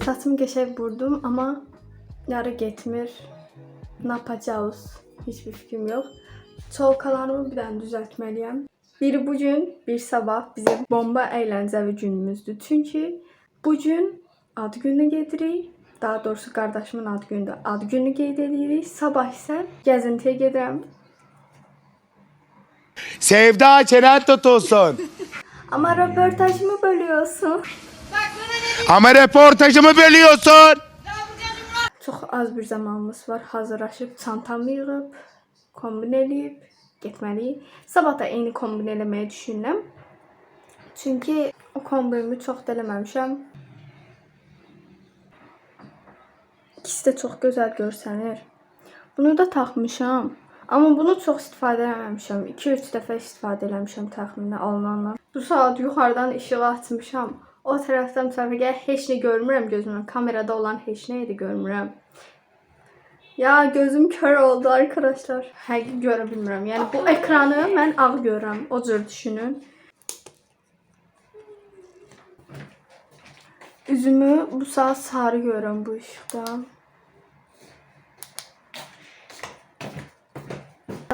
Saçımı geçe vurdum ama yarı getmir. Ne yapacağız? Hiçbir fikrim yok. Çolkalarımı bir tane düzeltmeliyim. Bir bugün, bir sabah bizim bomba eğlenceli günümüzdür. Çünkü bugün ad günü gedirik. Daha doğrusu kardeşimin ad günüdür. Ad günü qeyd edirik. Sabah ise gəzintiyə gedirəm. Sevda çenen tutulsun. Ama röportajımı bölüyorsun. Ama reportajımı bölüyorsun. Çok az bir zamanımız var. Hazırlaşıb, çantamı yığıb, kombin eləyib getməliyik. Sabah da eyni kombin eləməyi düşünürəm. Çünki o kombinimi çox da eləməmişəm. İkisi də çox gözəl görsənir. Bunu da taxmışam. Amma bunu çox istifadə eləməmişəm. 2-3 dəfə istifadə eləmişəm təxminən alınandan. Bu saat yuxarıdan işığı açmışam. O tərəfdən səfərgə heç nə görmürəm gözümdən. Kamerada olan heç nəyi də görmürəm. Ya gözüm kör oldu arkadaşlar. Həqiqi görə bilmirəm. Yəni bu ekranı mən ağ görürəm. O cür düşünün. Üzümü bu saat sarı görürəm bu işıqda.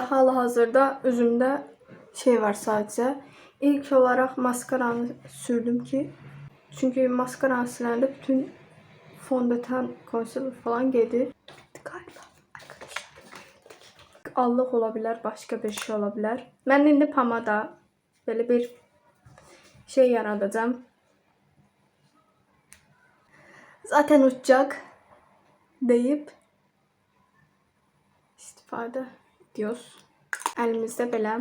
Hal-hazırda üzümdə şey var sadəcə. İlk olaraq maskaranı sürdüm ki, çünki maskaranı siləndə bütün fondöten, konserv falan gedir. Galiba arkadaşlar. Allıq ola bilər, başqa bir şey ola bilər. Mən indi pomada belə bir şey yaradacağım. Zaten uçacak deyib istifadə ediyoruz. Əlimizdə belə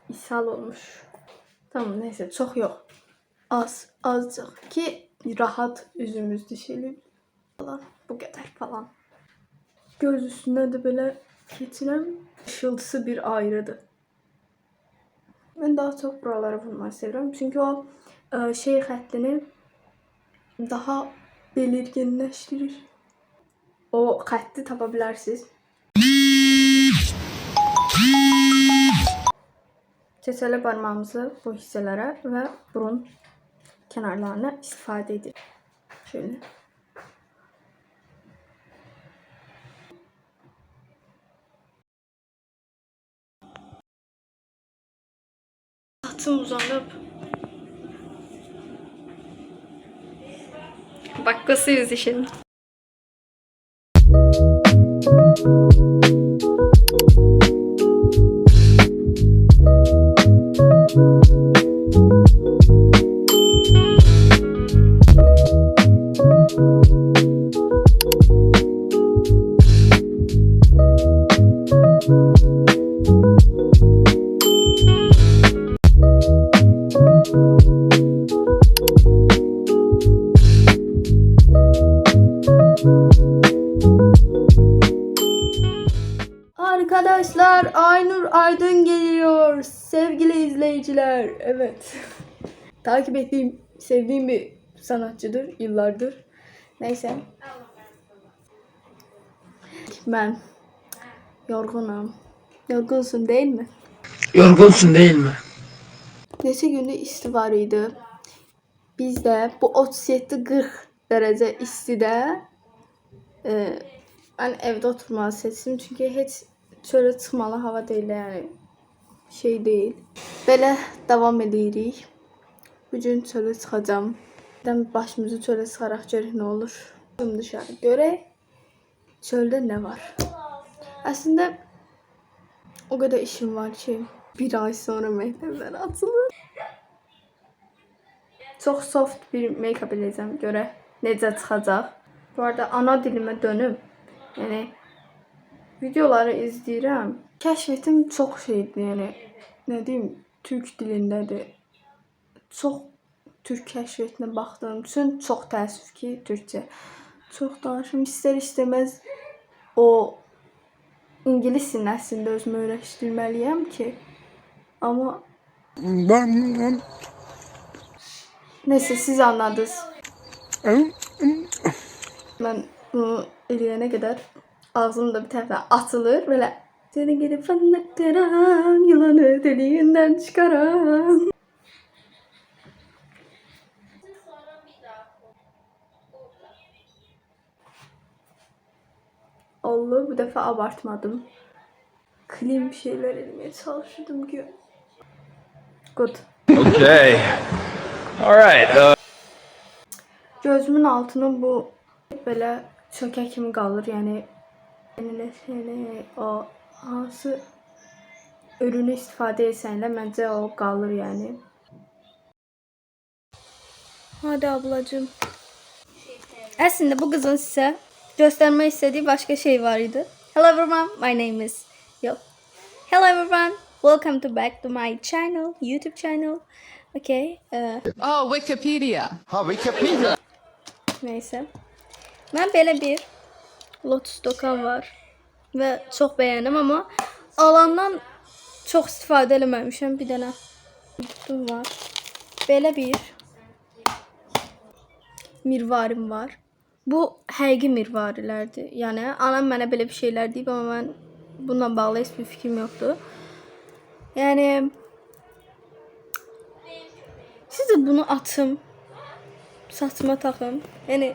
ishal olmuş. Tamam neyse çok yok. Azıcık ki rahat üzümüz düşelim falan. Bu kadar falan. Göz üstüne de böyle keçirəm. Işıltısı bir ayrıdır. Ben daha çok buralara vurmayı seviyorum. Çünkü o şey xəttini daha belirginləşdirir. O xətti tapa bilərsiniz. Keçələ parmağımızı bu hissələrə və burun kənarlarına istifadə edirik. Şöyle. Saçım uzanıb. Baklasıyız işin. Arkadaşlar Aynur Aydın geliyor. Sevgili izleyiciler. Evet. Takip ettiğim, sevdiğim bir sanatçıdır yıllardır. Neyse. Ben yorgunum. Yorgunsun değil mi? Yorgunsun değil mi? Neçə gündür isti var idi. Biz de bu 37-40 derece istidə ben evde oturmağı seçtim. Çünkü heç çölə çıxmalı hava değil yani. Şey değil. Belə davam edirik. Bugün çölə çıxacağım. Başımızı çölə çıxaraq görək nə olur. Dışarı görək. Çöldə nə var? Aslında o kadar işim var ki bir ay sonra məktəblər açılır. Çok soft bir make-up eləyəcəm görə necə çıxacaq. Bu arada ana dilimə dönüb. Yəni videoları izləyirəm. Kəşfetim çox şeydir, yəni nə deyim, türk dilindədir. Çox türk kəşfetinə baxdığım üçün çox təəssüf ki, türkçə çox danışım. İstər-istəməz o İngilis dilini əslində özümə öyrəşdirməliyəm ki, amma neyse siz anladınız. Ben bunu eləyənə qədər ağzımda bir tərəfdən atılır. Belə seni gidip fındıktıram, yılanı deliğinden çıkaram. Allah, bu defa abartmadım. Clean bir şeyler elmeye çalışırdım ki. Good. Okay. All right. Gözümün altının bu belə çökə kimi qalır. Yəni o hansı ürünü istifadə etsənlə məncə o qalır yəni. Hadi ablacığım. Əslində bu qızın sizə göstermek istediği başka şey var idi. Hello everyone, my name is Hello everyone, welcome to back to my channel, YouTube channel. Okay. Oh, Wikipedia. Neyse. Ben böyle bir Lotus dokam var ve çok beğendim ama alandan çok istifadə eləməmişəm. Bir dənə kutum var. Belə bir mirvarim var. Bu həqiqi mirvarilərdir. Yəni anam mənə belə bir şeylər deyib, amma mən bununla bağlı heç bir fikrim yoxdur. Yəni siz də bunu atım, saçma taxım. Yəni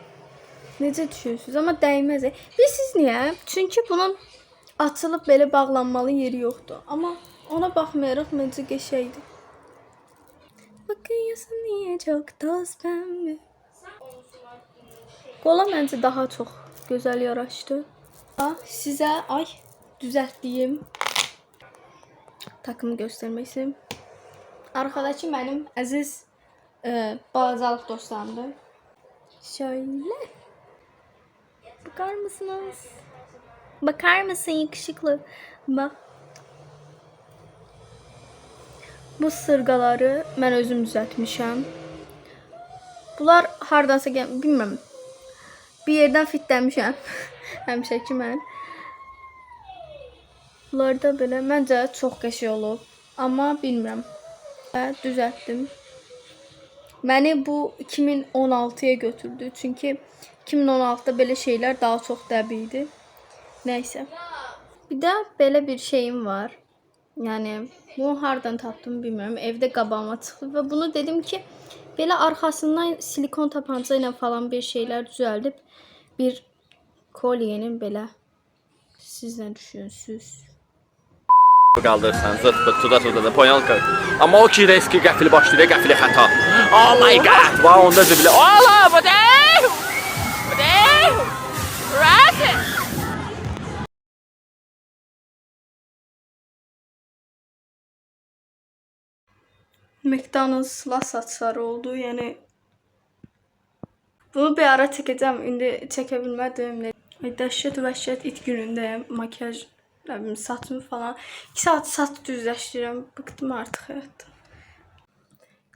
necə düşünürsünüz? Amma dəyməz. Bilirsiniz niyə? Çünki bunun açılıb belə bağlanmalı yeri yoxdur. Amma ona baxmayaraq məncə qəşəngdir. Bakıyorsun niyə çok toz pembe. Qola məncə daha çox gözəl yaraşdı. Sizə düzəltdiyim takımı göstərmək istəyirəm. Arkadakı mənim əziz balacalıq dostlarımdır. Şöyle. Bakar mısınız? Bakar mısın yakışıklı? Bak. Bu sırğaları mən özüm düzəltmişəm. Bunlar hardansa bilmirəm. Bir yerdən fitlənmişəm. Həmişə ki mən. Bunlar da belə məncə çox qəşəng olub. Amma bilmirəm. Düzəltdim. Məni bu 2016'ya götürdü. Çünki 2016'da belə şeylər daha çox təbii idi. Nəysə. Bir də belə bir şeyim var. Yəni bunu hardan tapdım bilmirəm. Evdə qabağıma çıxdı və bunu dedim ki, belə arxasından silikon tapanca ilə falan bir şeylər düzəldib bir kolyenin belə siz nə düşünürsünüz? Qaldırsan, zırt pırt, tuda da poyalka. Amma o ki riski qəfil başlayır, qəfil xəta. Oh my god! Va onda ziblə. Allah, bu deyil! Bu deyil! Rahat! McDonald's silah saçları oldu. Yəni bunu bir ara çəkəcəm. İndi çəkə bilmədim. Dəhşət vəhşət it günündəyəm. Makyaj, saçımı falan 2 saat saç düzləşdirirəm. Bıktım artıq həyatdan.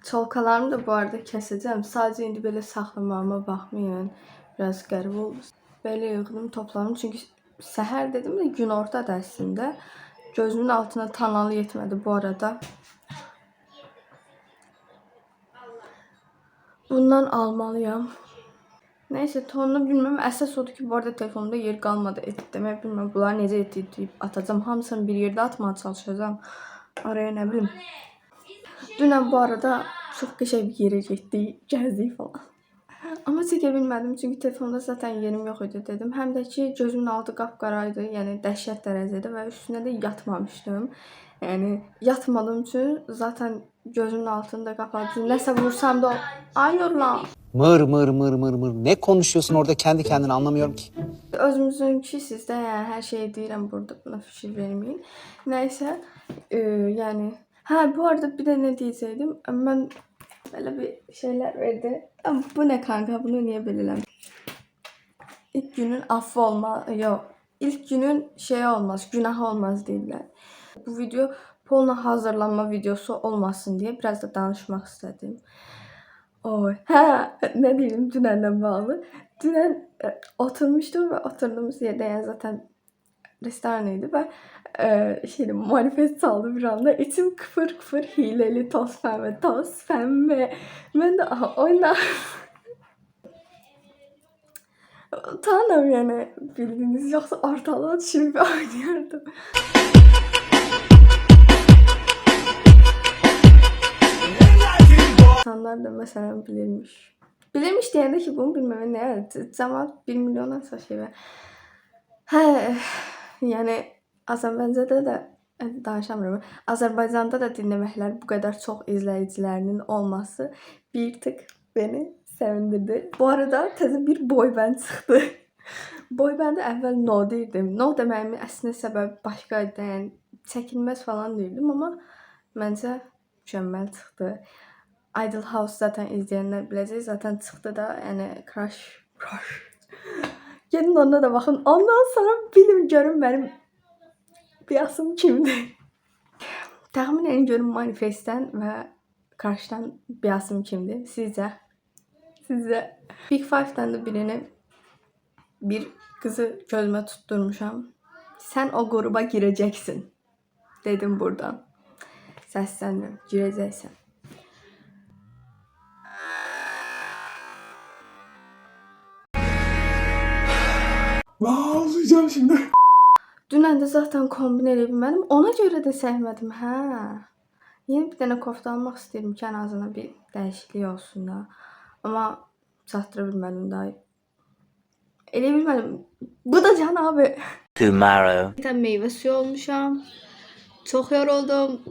Çolkalarımı da bu arada kəsəcəm. Sadəcə indi belə saxlamağıma baxmayın. Biraz qəribə oldu. Belə yığdım, topladım. Çünki səhər dedim də gün ortadır əslində. Gözümün altına tanalı yetmədi bu arada. Bundan almalıyam. Neyse tonunu bilmem. Əsas odur ki bu arada telefonumda yer qalmadı editləmək. Bilmem bunları necə editləyib atacağım. Hamısını bir yerdə atmaya çalışacağım. Araya nə bilim. Dünən bu arada çox qəşəng bir yerə getdik. Gəzdik falan. Amma çəkə bilmədim. Çünki telefonda zaten yerim yox idi dedim. Həm də ki gözümün altı qapqaraydı. Yəni dəhşət dərəcədə və üstünə də yatmamışdım. Yəni yatmadığım üçün zaten gözümün altında kapattım. Nəsə vursam da ayır lan. Mır. Ne konuşuyorsun orada kendi kendine anlamıyorum ki. Özümüzünki sizdə yəni hər şeyi deyirəm burada. Buna fikir verməyin. Nəysə yəni bu arada bir də nə deyəcəydim? Mən belə bir şeyler verdi. Ama bu ne kanka? Bunu niye belirlem? İlk günün affı olmaz. Yok. İlk günün şey olmaz. Günah olmaz deyirlər. Bu video Polna hazırlanma videosu olmasın diye biraz da danışmak istedim. Oy. Ne diyeyim dünenden bağlı. Dünen oturmuştum ve oturduğumuz yerde yani zaten restoranıydı ve manifest saldı bir anda. İçim kıfır kıfır hileli toz pembe. Ben de oyna. Utanırım yani bildiğiniz yoksa ortalığa düşürüp oynuyordum. İnsanlar da mesela bilirmiş. Bilirmiş deyəndə ki bunu bilməmə nə? Cəmaat 1 milyondan çox şey var. Hə, yəni Azərbaycanda da danışamıram. Azərbaycanda da dinləməklər bu qədər çox izləyicilərinin olması bir tık beni sevindirdi. Bu arada təzə bir boyband çıxdı. Boybanda əvvəl no deyirdim. No deməyimin əslində səbəbi başqa idi. Yəni çəkinməz falan deyirdim, amma məncə mükəmməl çıxdı. Idol House zaten izləyənlər biləcək. Zaten çıxdı da, yəni Crush. Gedin onda da baxın. Ondan sonra bilin görün mənim biyasım kimdir. Təxmin edin görün Manifestdən və Crush'dan biyasım kimdir? Sizcə? Big Five'dan da birini bir kızı gözüme tutturmuşam. Sen o gruba gireceksin. Dedim buradan. Səsləndim. Girəcəksən. Ağlayacağım şimdi. Dünən də zaten kombin edə bilmədim. Ona görə də sevmədim. Hə. Yeni bir dənə kofta almaq istəyirəm ki, ən azından bir dəyişiklik olsun da. Amma çatdıra bilmədim daha. Elə bilmədim. Bu da Can abi. Tomorrow. Bir tane meyve suyu olmuşam. Çok yoruldum.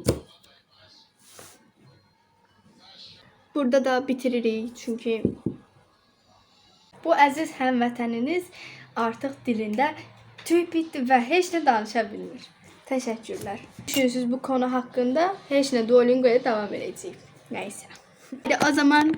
Burada da bitiririk çünkü bu əziz həmvətəniniz artıq dilində tüy bitdi və heç nə danışa bilmir. Təşəkkürlər. Düşünürsünüz bu konu haqqında heç nə Duolingo'ya devam edəcəyik. Nəysə. O zaman